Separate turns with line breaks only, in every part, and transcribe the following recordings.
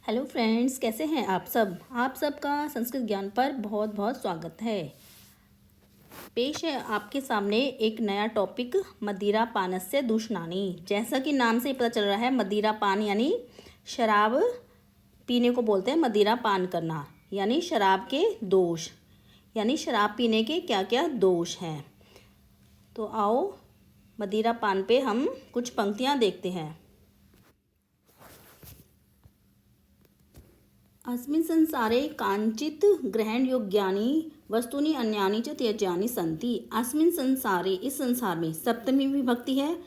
Hello friends, कैसे हैं आप सब। आप सबका संस्कृत ज्ञान पर बहुत बहुत स्वागत है। पेश है आपके सामने एक नया टॉपिक, मदिरा पानस्य दूषणानि। जैसा कि नाम से पता चल रहा है, मदिरा पान यानी शराब पीने को बोलते हैं। मदिरा पान करना यानी शराब के दोष, यानी शराब पीने के क्या क्या दोष हैं। तो आओ मदिरा पान पे हम कुछ पंक्तियाँ देखते हैं। अस्मिन् संसारे कांचित् ग्रहणयोग्यानि वस्तूनि अन्यानि च त्यज्यानि सन्ति। अस्मिन् संसारे, इस संसार में, सप्तमी विभक्ति है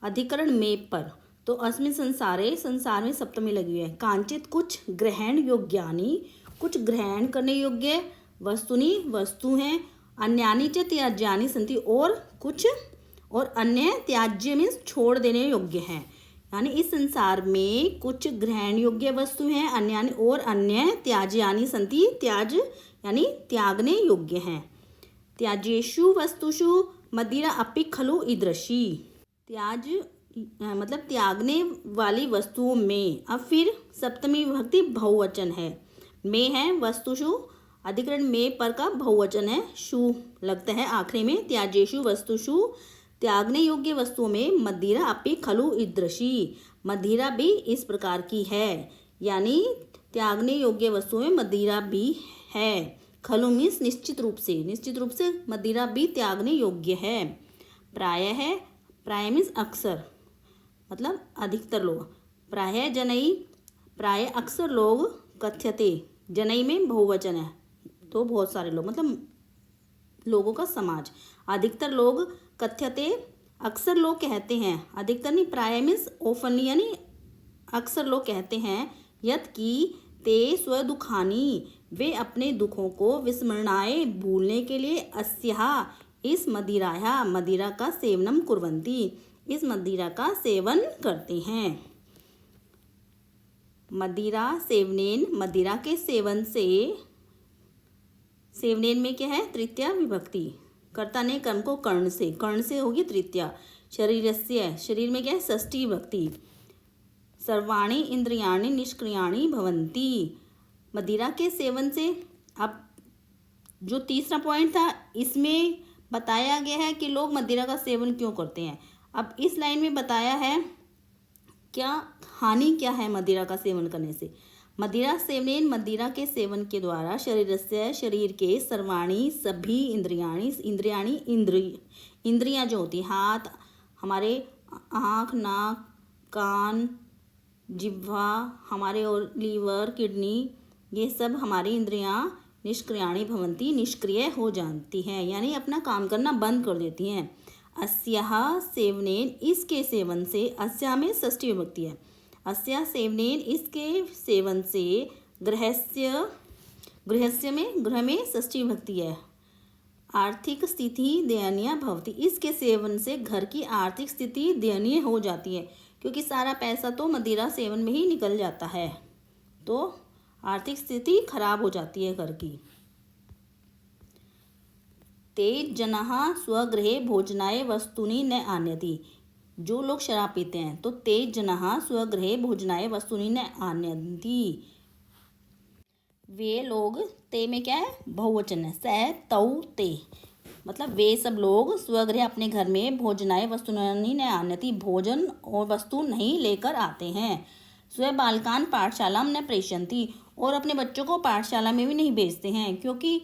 अधिकरण में पर, तो अस्मिन् संसारे, संसार में सप्तमी लगी हुई है। कांचित कुछ, ग्रहण योग्यानि कुछ ग्रहण करने योग्य, वस्तुनि वस्तु हैं, अन्यानि च त्याज्यानि सन्ति और कुछ और अन्य त्याज्य में छोड़ देने योग्य हैं। यानी इस संसार में कुछ ग्रहण योग्य वस्तु हैं, अन्य और अन्य त्याज्यानि सन्ति, त्याज यानी त्यागने योग्य हैं। त्याज्येषु वस्तुषु मदिरा अपि खलु ईदृशी। त्याज मतलब त्यागने वाली वस्तुओं में। अब फिर सप्तमी विभक्ति बहुवचन है। में है वस्तुषु, अधिकरण में पर का बहुवचन है, शु लगता है आखिरी में। त्याज्येषु वस्तुषु, त्यागने योग्य वस्तुओं में, मदिरा अपि खलु ईदृशी, मदिरा भी इस प्रकार की है। यानी त्यागने योग्य वस्तुओं में मदिरा भी है। खलु मीन्स निश्चित रूप से मदिरा भी त्यागने योग्य है। प्राय है, प्राय मीन्स अक्सर, मतलब अधिकतर लोग। प्राय जनई, प्राय अक्सर लोग। कथ्यते, जनई में बहुवचन है तो बहुत सारे लोग, मतलब लोगों का समाज। अधिकतर लोग, कथ्यते अक्सर लोग कहते हैं, अधिकतर नहीं, प्राय मीन्स ओफनली यानी अक्सर लोग कहते हैं। यत की ते स्वदुखानी, वे अपने दुखों को, विस्मरणाय भूलने के लिए, अस्याः इस मदिराया, मदिरा का सेवनम कुर्वन्ति, इस मदिरा का सेवन करते हैं। मदिरा सेवनेन, मदिरा के सेवन से, सेवनेन में क्या है, तृतीया विभक्ति। कर्ता ने कर्म को कर्ण से होगी तृतीया। शरीरस्य, शरीर में क्या है, षष्ठी विभक्ति। सर्वाणि इंद्रियाणि निष्क्रियाणि भवन्ति, मदिरा के सेवन से। अब जो तीसरा पॉइंट था, इसमें बताया गया है कि लोग मदिरा का सेवन क्यों करते हैं। अब इस लाइन में बताया है क्या हानि क्या है मदिरा का सेवन करने से। मदिरा सेवनेन, मदिरा के सेवन के द्वारा, शरीरस्य शरीर के, सर्वाणी सभी, इंद्रियाणी इंद्रियां जो होती, हाथ हमारे, आँख, नाक, कान, जिह्वा हमारे, और लीवर, किडनी, ये सब हमारी इंद्रियां निष्क्रियाणि भवन्ति, निष्क्रिय हो जाती हैं, यानी अपना काम करना बंद कर देती हैं। अस्याः सेवनेन, इसके सेवन से, अस्या में षष्ठी विभक्ति है। अस्या सेवनेन, इसके सेवन से, गृहस्य, गृहस्य में, गृह में षष्ठी विभक्ति है। आर्थिक स्थिति दयनीय भवति, इसके सेवन से घर की आर्थिक स्थिति दयनीय हो जाती है, क्योंकि सारा पैसा तो मदिरा सेवन में ही निकल जाता है, तो आर्थिक स्थिति खराब हो जाती है घर की। ते जनाः स्वगृहे भोजनाय वस्तूनि न आनयति, जो लोग शराब पीते हैं, तो ते जनाः स्वगृहे भोजनाय वस्तूनि न आनयन्ति, वे लोग, ते में क्या है, बहुवचन है, स तौ ते, मतलब वे सब लोग, स्वगृह अपने घर में, भोजनाय वस्तूनि न आनयति, भोजन और वस्तु नहीं लेकर आते हैं। स्व बालकान पाठशाला न प्रेषयन्ति, और अपने बच्चों को पाठशाला में भी नहीं भेजते हैं, क्योंकि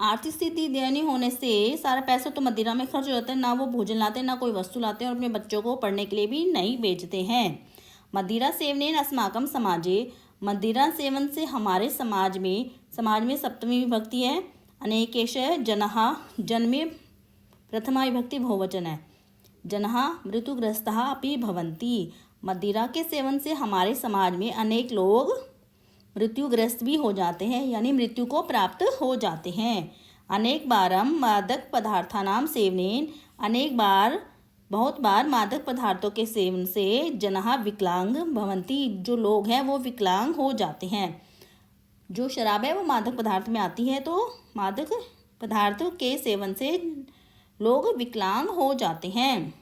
आर्थिक स्थिति दयनीय होने से सारा पैसा तो मदिरा में खर्च हो जाता है, ना वो भोजन लाते हैं, ना कोई वस्तु लाते हैं, और अपने बच्चों को पढ़ने के लिए भी नहीं भेजते हैं। मदिरा सेवनेन अस्माकं समाजे, मदिरा सेवन से हमारे समाज में सप्तमी विभक्ति है। अनेकेश जनः, जन में प्रथमा विभक्ति बहुवचन है। जनः मृत्युग्रस्तः अपि भवन्ति, मदिरा के सेवन से हमारे समाज में अनेक लोग मृत्युग्रस्त भी हो जाते हैं, यानी मृत्यु को प्राप्त हो जाते हैं। अनेक बारम मादक पदार्थानां सेवनेन, अनेक बार, बहुत बार मादक पदार्थों के सेवन से, जनः विकलांग भवन्ति, जो लोग हैं वो विकलांग हो जाते हैं। जो शराब है वो मादक पदार्थ में आती है, तो मादक पदार्थ के सेवन से लोग विकलांग हो जाते हैं।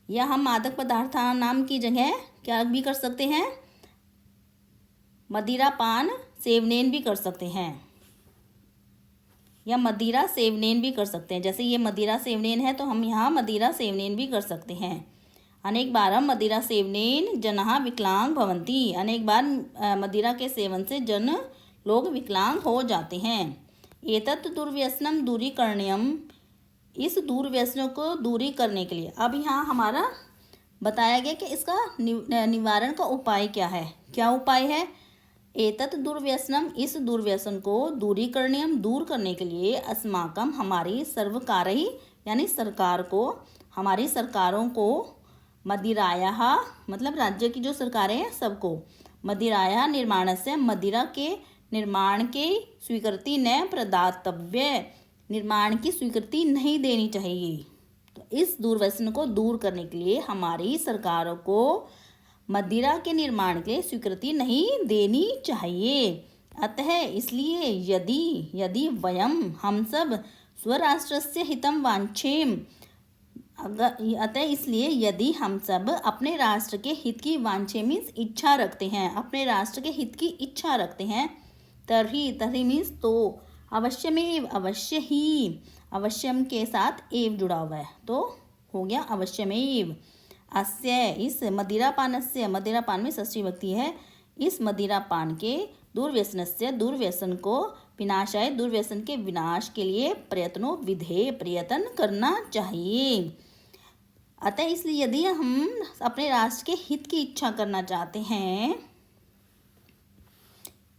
या हम मादक पदार्थानां की जगह क्या भी कर सकते हैं, मदिरा पान सेवनेन भी कर सकते हैं, या मदिरा सेवनेन भी कर सकते हैं। जैसे ये मदिरा सेवनेन है तो हम यहाँ मदिरा सेवनेन भी कर सकते हैं। अनेक बार मदिरा सेवनेन जनाः विकलांग भवन्ति। अनेक बार मदिरा के सेवन से जन लोग विकलांग हो जाते हैं। एतत् दुर्व्यसनम दूरीकरणीयम। इस दुर्व्यसनों को दूरी करने के लिए अब यहाँ हमारा बताया गया कि इसका निवारण का उपाय क्या है। क्या उपाय है? एतत् दुर्व्यसनम, इस दुर्व्यसन को दूरीकरणीयम, दूर करने के लिए अस्माकम, हमारी सर्वकारही यानी सरकार को, हमारी सरकारों को, मदिरायाः मतलब राज्य की जो सरकारें हैं सबको, मदिरायाः निर्माणस्य, मदिरा के निर्माण के स्वीकृति न प्रदातव्य, निर्माण की स्वीकृति नहीं देनी चाहिए। तो इस दुर्व्यसन को दूर करने के लिए हमारी सरकारों को मदिरा के निर्माण के लिए स्वीकृति नहीं देनी चाहिए। अतः इसलिए यदि वयम, हम सब स्वराष्ट्रस्य हितं वांछेम, अतः इसलिए यदि हम सब अपने राष्ट्र के हित की वांछे मीन्स इच्छा रखते हैं, अपने राष्ट्र के हित की इच्छा रखते हैं, तर्हि मीन्स तो, अवश्यमेव, अवश्य ही, अवश्यम के साथ एव जुड़ा हुआ है तो हो गया अवश्यमेव। अस्य, इस मदिरापानस्य, मदिरापान में षष्ठी विभक्ति है, इस मदिरापान के दुर्व्यसनस्य, दुर्व्यसन को, विनाशाय, दुर्व्यसन के विनाश के लिए प्रयत्नों विधेय, प्रयत्न करना चाहिए। अतः इसलिए यदि हम अपने राष्ट्र के हित की इच्छा करना चाहते हैं,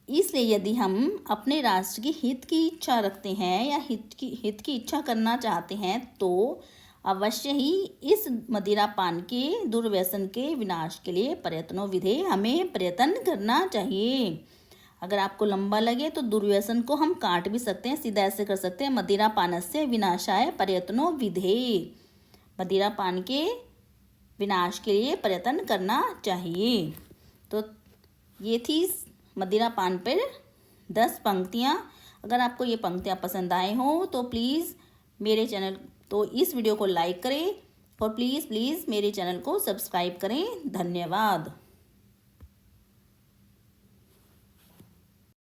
इसलिए यदि हम अपने राष्ट्र की हित की इच्छा रखते हैं या हित की इच्छा करना चाहते हैं तो अवश्य ही इस मदिरापान के दुर्व्यसन के विनाश के लिए प्रयत्नों विधेय, हमें प्रयत्न करना चाहिए। अगर आपको लंबा लगे तो दुर्व्यसन को हम काट भी सकते हैं, सीधा ऐसे कर सकते हैं, मदिरापानस्य विनाशाय प्रयत्नों विधेय, मदिरापान के विनाश के लिए प्रयत्न करना चाहिए। तो ये थी मदिरापान पर 10 पंक्तियाँ। अगर आपको ये पंक्तियाँ पसंद आए हों तो प्लीज़ मेरे चैनल, तो इस वीडियो को लाइक करें और प्लीज़ मेरे चैनल को सब्सक्राइब करें। धन्यवाद।